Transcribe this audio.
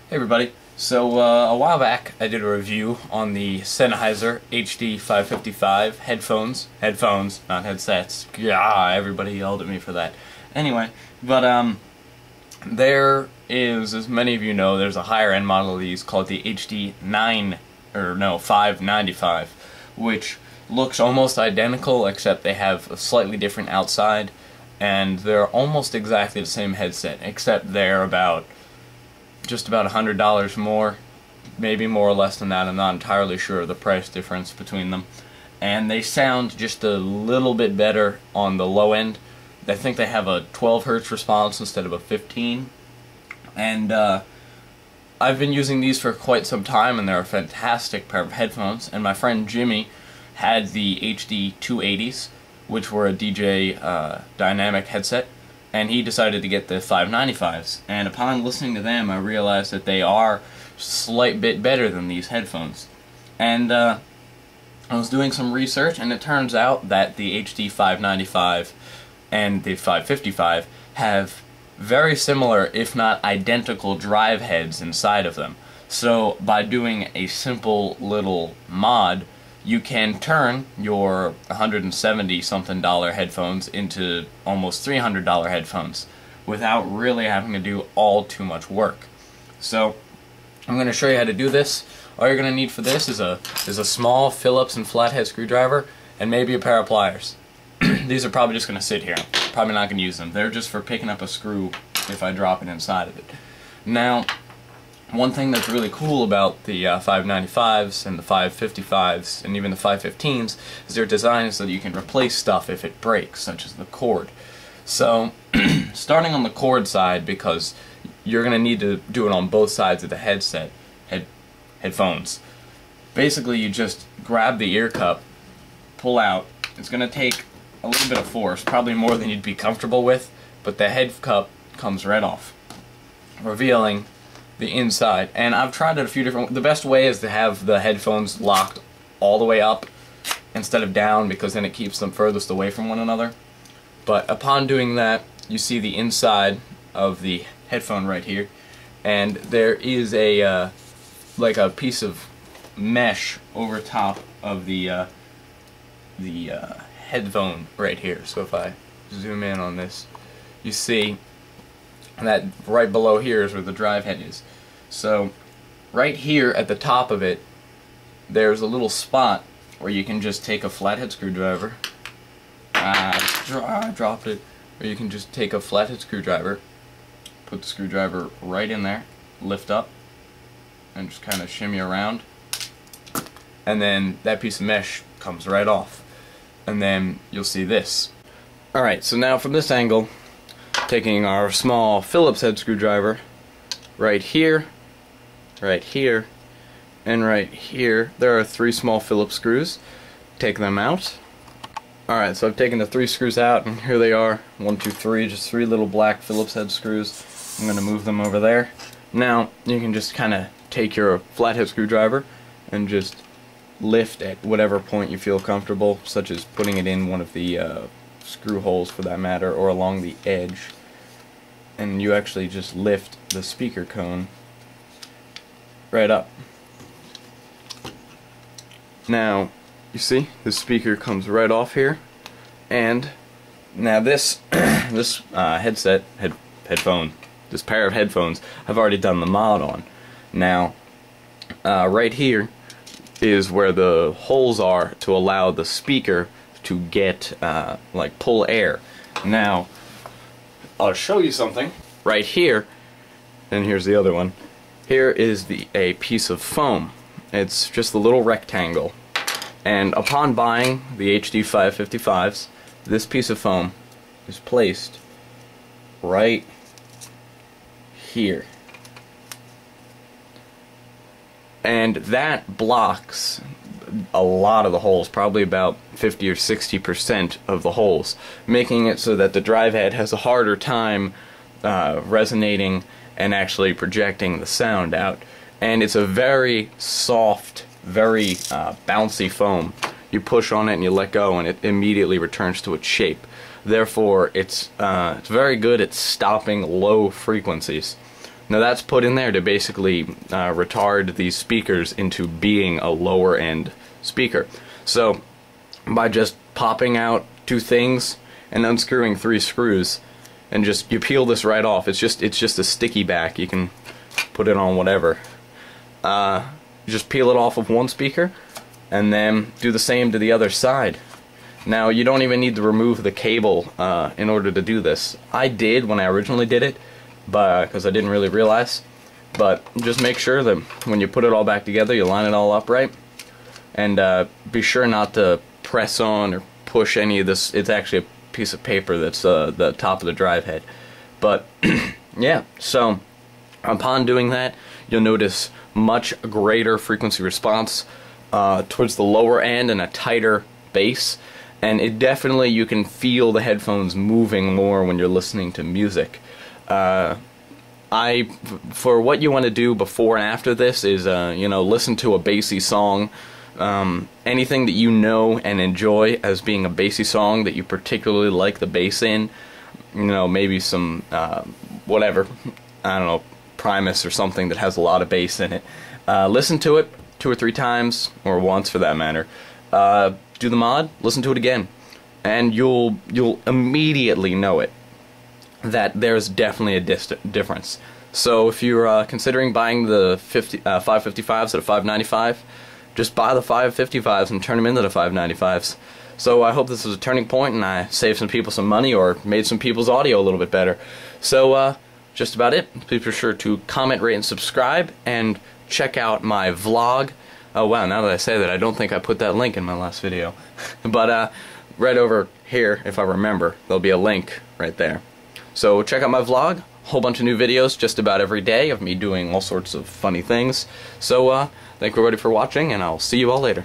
Hey everybody. So a while back I did a review on the Sennheiser HD 555 headphones, not headsets. Yeah, everybody yelled at me for that. Anyway, but there is, as many of you know, there's a higher end model of these called the HD 595, which looks almost identical except they have a slightly different outside, and they're almost exactly the same headset except they're just about $100 more, maybe more or less than that. I'm not entirely sure of the price difference between them. And they sound just a little bit better on the low end. I think they have a 12 Hz response instead of a 15. And I've been using these for quite some time, and they're a fantastic pair of headphones. And my friend Jimmy had the HD 280s, which were a DJ dynamic headset. And he decided to get the 595s, and upon listening to them I realized that they are a slight bit better than these headphones. And I was doing some research, and it turns out that the HD 595 and the 555 have very similar, if not identical, drive heads inside of them. So by doing a simple little mod, you can turn your $170-something headphones into almost $300 headphones without really having to do all too much work. So I'm going to show you how to do this. All you're going to need for this is a small Phillips and flathead screwdriver and maybe a pair of pliers. These are probably just going to sit here. Probably not going to use them. They're just for picking up a screw if I drop it inside of it. Now, one thing that's really cool about the 595s and the 555s and even the 515s is they're designed so that you can replace stuff if it breaks, such as the cord. So, starting on the cord side, because you're going to need to do it on both sides of the headphones. Basically, you just grab the ear cup, pull out. It's going to take a little bit of force, probably more than you'd be comfortable with, but the head cup comes right off, revealing the inside. And I've tried it a few different. The best way is to have the headphones locked all the way up instead of down, because then it keeps them furthest away from one another. But upon doing that, you see the inside of the headphone right here, and there is a like a piece of mesh over top of the headphone right here. So if I zoom in on this, you see that right below here is where the drive head is. So right here at the top of it, there's a little spot where you can just take a flathead screwdriver. I dropped it. Or you can just take a flathead screwdriver, put the screwdriver right in there, lift up, and just kind of shimmy around. And then that piece of mesh comes right off. And then you'll see this. Alright, so now from this angle, taking our small Phillips head screwdriver, right here, and right here, there are 3 small Phillips screws. Take them out. Alright, so I've taken the 3 screws out, and here they are. 1, 2, 3, just 3 little black Phillips head screws. I'm going to move them over there. Now, you can just kind of take your flathead screwdriver and just lift at whatever point you feel comfortable, such as putting it in one of the screw holes for that matter, or along the edge. And you actually just lift the speaker cone right up. Now, you see, the speaker comes right off here, and now this this headphone, this pair of headphones, I've already done the mod on. Now, right here is where the holes are to allow the speaker to get like pull air. Now, I'll show you something right here, and here's the other one. Here is a piece of foam. It's just a little rectangle, and upon buying the HD 555s, this piece of foam is placed right here, and that blocks a lot of the holes, probably about 50 or 60% of the holes, making it so that the drive head has a harder time resonating and actually projecting the sound out. And it's a very soft, very bouncy foam. You push on it and you let go and it immediately returns to its shape. Therefore, it's very good at stopping low frequencies. Now that's put in there to basically retard these speakers into being a lower end speaker. So by just popping out 2 things and unscrewing 3 screws, and just you peel this right off. It's just a sticky back. You can put it on whatever. You just peel it off of one speaker, and then do the same to the other side. Now you don't even need to remove the cable in order to do this. I did when I originally did it, but because I didn't really realize. But just make sure that when you put it all back together, you line it all up right, and be sure not to press on or push any of this. It's actually a piece of paper that's the top of the drive head. But yeah, so upon doing that, you'll notice much greater frequency response towards the lower end and a tighter bass. And it definitely, you can feel the headphones moving more when you're listening to music. For what you want to do before and after this is, you know, listen to a bassy song. Anything that you know and enjoy as being a bassy song that you particularly like the bass in. You know, maybe some, whatever, I don't know, Primus or something that has a lot of bass in it. Listen to it 2 or 3 times, or once for that matter. Do the mod, listen to it again, and you'll immediately know it, that there's definitely a difference. So if you're considering buying the 555s at a 595, just buy the 555s and turn them into the 595s. So I hope this was a turning point and I saved some people some money or made some people's audio a little bit better. So just about it. Please be sure to comment, rate, and subscribe, and check out my vlog. Oh wow, now that I say that, I don't think I put that link in my last video. But right over here, if I remember, there'll be a link right there. So check out my vlog, a whole bunch of new videos just about every day of me doing all sorts of funny things. So thank you everybody for watching, and I'll see you all later.